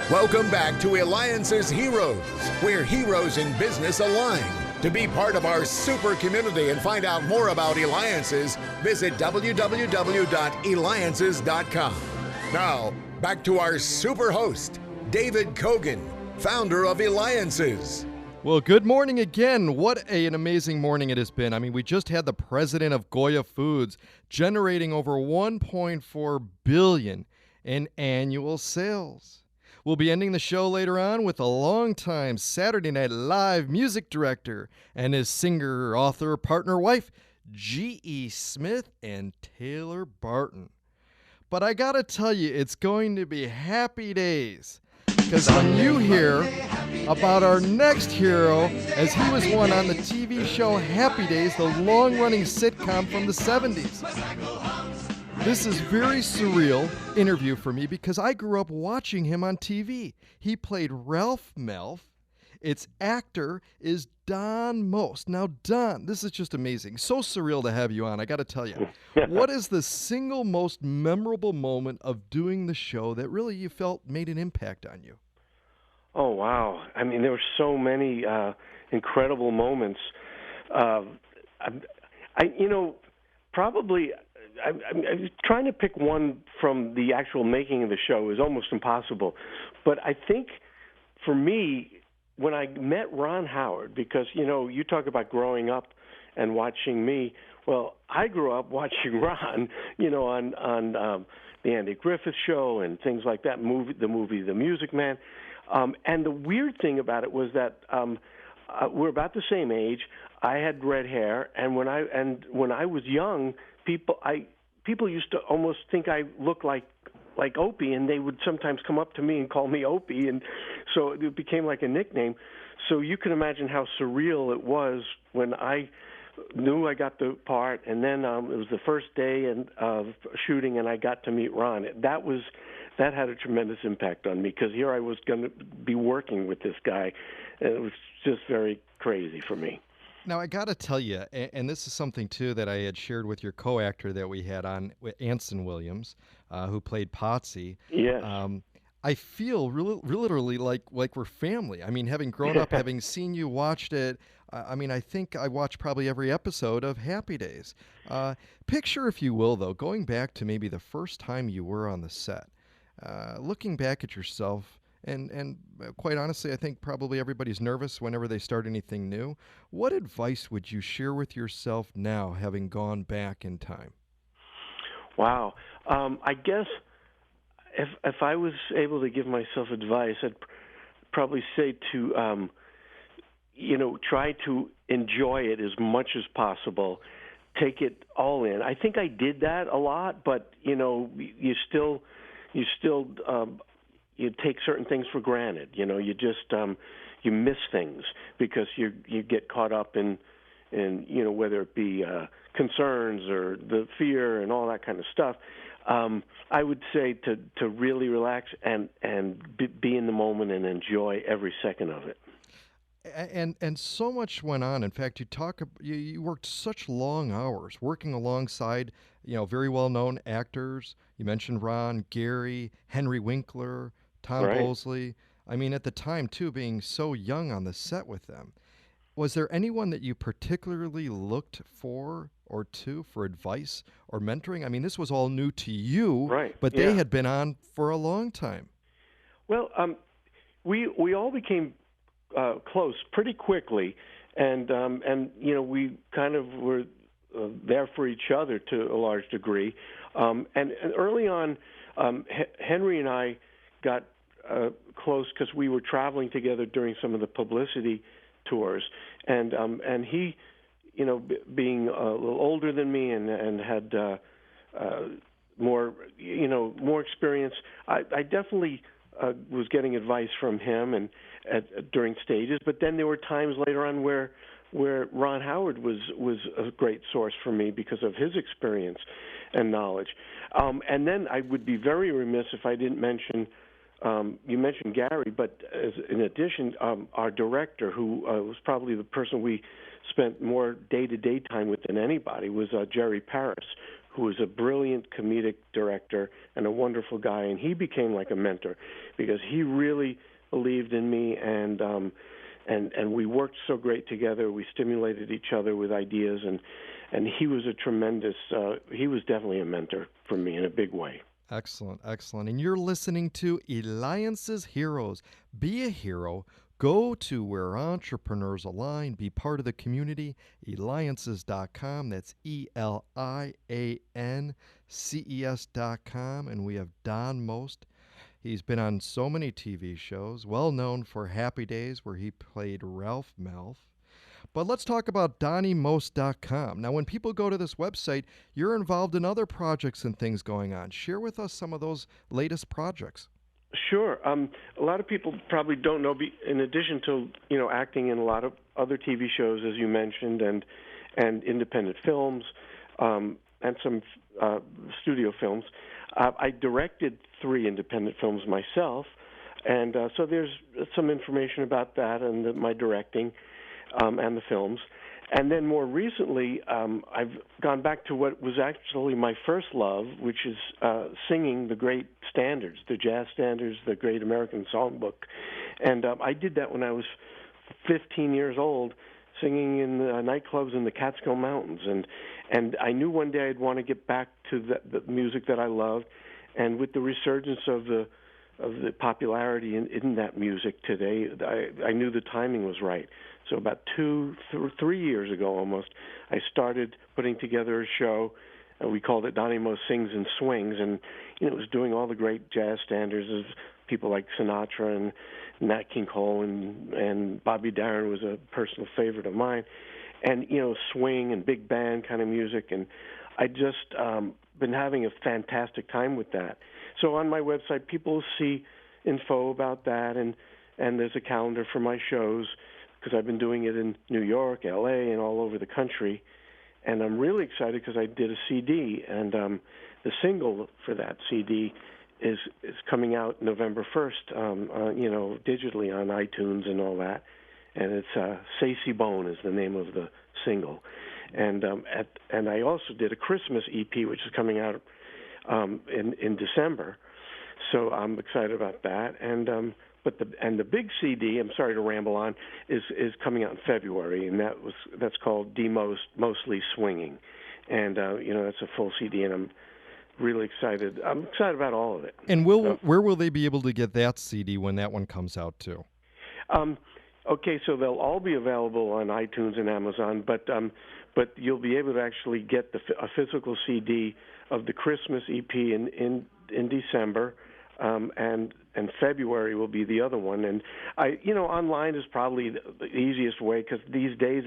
Welcome back to Eliances Heroes, where heroes in business align. To be part of our super community and find out more about Eliances, visit www.Eliances.com. Now, back to our super host, David Cogan, founder of Eliances. Well, good morning again. What an amazing morning it has been. I mean, we just had the president of Goya Foods generating over $1.4 billion in annual sales. We'll be ending the show later on with a longtime Saturday Night Live music director and his singer, author, partner, wife, G.E. Smith and Taylor Barton. But I gotta tell you, it's going to be happy days. Because when you hear about our next hero, as he was one on the TV show Happy Days, the long-running sitcom from the 70s. This is very surreal interview for me because I grew up watching him on TV. He played Ralph Malph. Its actor is Donny Most. Now, Don, this is just amazing. So surreal to have you on, I got to tell you. What is the single most memorable moment of doing the show that really you felt made an impact on you? Oh, wow. I mean, there were so many incredible moments. Probably I'm trying to pick one from the actual making of the show is almost impossible. But I think for me, when I met Ron Howard, because, you talk about growing up and watching me. Well, I grew up watching Ron, on the Andy Griffith Show and things like that, the movie The Music Man. And the weird thing about it was that we're about the same age. I had red hair, and when I was young, people used to almost think I looked like Opie, and they would sometimes come up to me and call me Opie, and so it became like a nickname. So you can imagine how surreal it was when I knew I got the part, and then it was the first day of shooting, and I got to meet Ron. That had a tremendous impact on me because here I was going to be working with this guy, and it was just very crazy for me. Now, I got to tell you, and this is something, too, that I had shared with your co-actor that we had on, Anson Williams, who played Potsy. Yes. I feel literally like we're family. I mean, having grown up, having seen you watched it, I think I watched probably every episode of Happy Days. Picture, if you will, though, going back to maybe the first time you were on the set, looking back at yourself, and quite honestly, I think probably everybody's nervous whenever they start anything new. What advice would you share with yourself now, having gone back in time? Wow. I guess if I was able to give myself advice, I'd probably say to, try to enjoy it as much as possible. Take it all in. I think I did that a lot, but, you still you take certain things for granted. You just you miss things because you get caught up in whether it be concerns or the fear and all that kind of stuff. I would say to really relax and be in the moment and enjoy every second of it. And so much went on. In fact, you worked such long hours working alongside very well known actors. You mentioned Ron, Gary, Henry Winkler, Tom Right. Bosley. I mean, at the time, too, being so young on the set with them. Was there anyone that you particularly looked for or to for advice or mentoring? I mean, this was all new to you, Right. but they had been on for a long time. Well, we all became close pretty quickly, and we kind of were there for each other to a large degree. And early on, Henry and I got close because we were traveling together during some of the publicity tours, and he, being a little older than me and had more experience, I definitely was getting advice from him and during stages. But then there were times later on where Ron Howard was a great source for me because of his experience and knowledge. And then I would be very remiss if I didn't mention. You mentioned Gary, but in addition, our director, who was probably the person we spent more day-to-day time with than anybody, was Jerry Paris, who was a brilliant comedic director and a wonderful guy, and he became like a mentor because he really believed in me, and we worked so great together. We stimulated each other with ideas, and he was a tremendous. He was definitely a mentor for me in a big way. Excellent, excellent. And you're listening to Eliances Heroes. Be a hero. Go to where entrepreneurs align. Be part of the community. Eliances.com. That's Eliances.com. And we have Don Most. He's been on so many TV shows, well known for Happy Days, where he played Ralph Malph. But let's talk about DonnyMost.com. Now, when people go to this website, you're involved in other projects and things going on. Share with us some of those latest projects. Sure. A lot of people probably don't know. In addition to acting in a lot of other TV shows, as you mentioned, and independent films, and some studio films, I directed 3 independent films myself, and so there's some information about that and my directing. And the films. And then more recently, I've gone back to what was actually my first love, which is singing the great standards, the jazz standards, the great American songbook. And I did that when I was 15 years old, singing in nightclubs in the Catskill Mountains. And I knew one day I'd want to get back to the music that I loved. And with the resurgence of the popularity in that music today, I knew the timing was right. So about 3 years ago almost, I started putting together a show. We called it Donny Most Sings and Swings, and it was doing all the great jazz standards of people like Sinatra and Nat King Cole, and Bobby Darin was a personal favorite of mine, and swing and big band kind of music. And I just been having a fantastic time with that. So on my website, people will see info about that, and there's a calendar for my shows, because I've been doing it in New York, L.A., and all over the country. And I'm really excited because I did a CD, and the single for that CD is coming out November 1st, digitally on iTunes and all that. And it's Sacy Bone is the name of the single. And I also did a Christmas EP, which is coming out in December. So I'm excited about that. But the big CD, I'm sorry to ramble on, is coming out in February, and that's called Mostly Swinging, and that's a full CD, and I'm really excited. I'm excited about all of it. And where will they be able to get that CD when that one comes out too? Okay, so they'll all be available on iTunes and Amazon, but you'll be able to actually get a physical CD of the Christmas EP in December. And February will be the other one. And online is probably the easiest way, because these days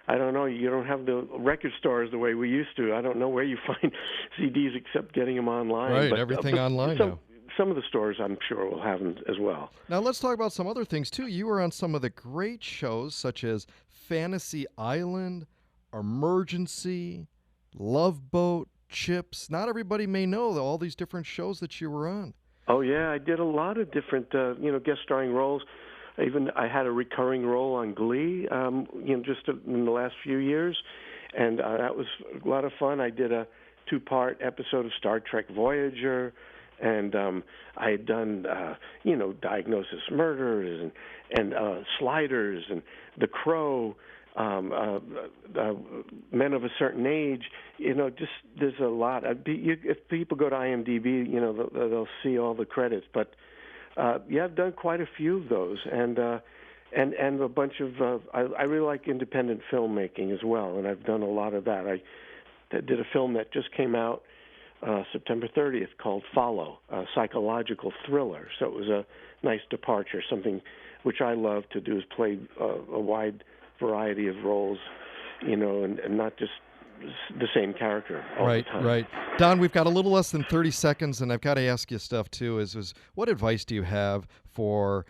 I don't know, you don't have the record stores the way we used to. I don't know where you find CDs except getting them online. Right, everything online now. Some of the stores, I'm sure, will have them as well. Now let's talk about some other things too. You were on some of the great shows such as Fantasy Island, Emergency, Love Boat, Chips. Not everybody may know all these different shows that you were on. Oh yeah, I did a lot of different, guest starring roles. I had a recurring role on Glee, just in the last few years, and that was a lot of fun. I did a 2-part episode of Star Trek Voyager, and I had done, Diagnosis Murders and Sliders and The Crow. Men of a Certain Age, just there's a lot. If people go to IMDb, they'll see all the credits. But I've done quite a few of those, and a bunch of. I really like independent filmmaking as well, and I've done a lot of that. I did a film that just came out September 30th called Follow, a psychological thriller. So it was a nice departure, something which I love to do, is play a wide variety of roles, and not just the same character all the time. Right. Don, we've got a little less than 30 seconds, and I've got to ask you stuff too. Is what advice do you have for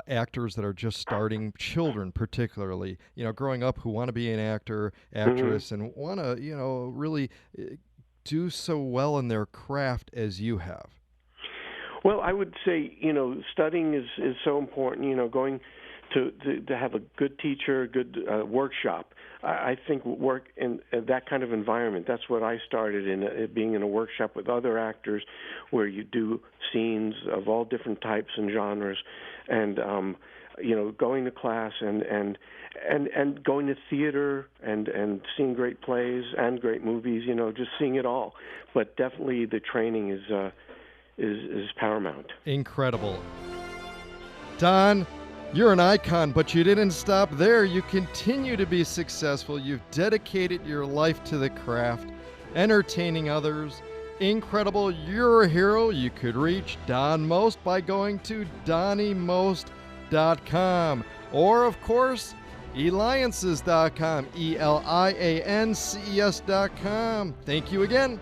actors that are just starting, children particularly, growing up, who want to be an actor, actress, and want to, really do so well in their craft as you have? Well, I would say, studying is so important. Going to have a good teacher, a good workshop. I think work in that kind of environment. That's what I started in, being in a workshop with other actors, where you do scenes of all different types and genres, and going to class and going to theater and seeing great plays and great movies. Just seeing it all. But definitely the training is paramount. Incredible. Don, you're an icon, but you didn't stop there. You continue to be successful. You've dedicated your life to the craft, entertaining others. Incredible. You're a hero. You could reach Don Most by going to DonnyMost.com. Or, of course, Eliances.com, Eliances.com. Thank you again.